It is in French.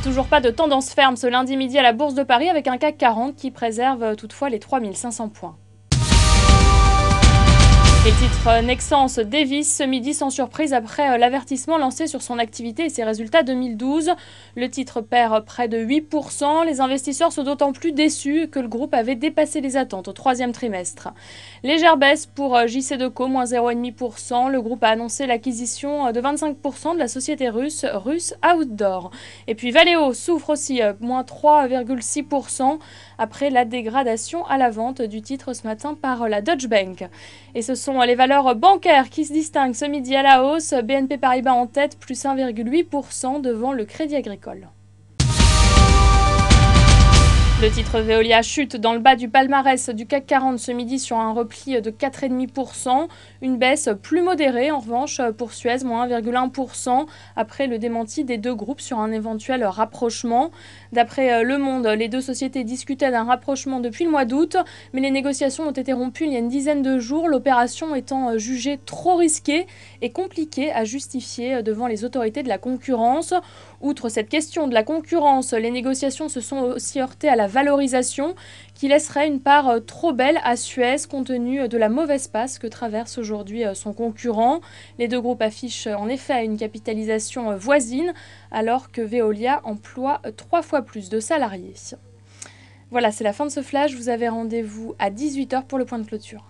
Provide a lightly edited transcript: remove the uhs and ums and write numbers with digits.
Et toujours pas de tendance ferme ce lundi midi à la Bourse de Paris avec un CAC 40 qui préserve toutefois les 3500 points. Les titres Nexans dévissent ce midi sans surprise après l'avertissement lancé sur son activité et ses résultats 2012. Le titre perd près de 8%. Les investisseurs sont d'autant plus déçus que le groupe avait dépassé les attentes au troisième trimestre. Légère baisse pour JCDecaux, moins 0,5%. Le groupe a annoncé l'acquisition de 25% de la société russe Outdoor. Et puis Valeo souffre aussi, moins 3,6% après la dégradation à la vente du titre ce matin par la Deutsche Bank. Et ce sont les valeurs bancaires qui se distinguent ce midi à la hausse. BNP Paribas en tête, plus 1,8% devant le Crédit Agricole. Le titre Veolia chute dans le bas du palmarès du CAC 40 ce midi sur un repli de 4,5%. Une baisse plus modérée en revanche pour Suez, moins 1,1% après le démenti des deux groupes sur un éventuel rapprochement. D'après Le Monde, les deux sociétés discutaient d'un rapprochement depuis le mois d'août, mais les négociations ont été rompues il y a une dizaine de jours, l'opération étant jugée trop risquée et compliquée à justifier devant les autorités de la concurrence. Outre cette question de la concurrence, les négociations se sont aussi heurtées à la valorisation qui laisserait une part trop belle à Suez compte tenu de la mauvaise passe que traverse aujourd'hui son concurrent. Les deux groupes affichent en effet une capitalisation voisine alors que Veolia emploie 3 fois plus de salariés. Voilà, c'est la fin de ce flash. Vous avez rendez-vous à 18h pour le point de clôture.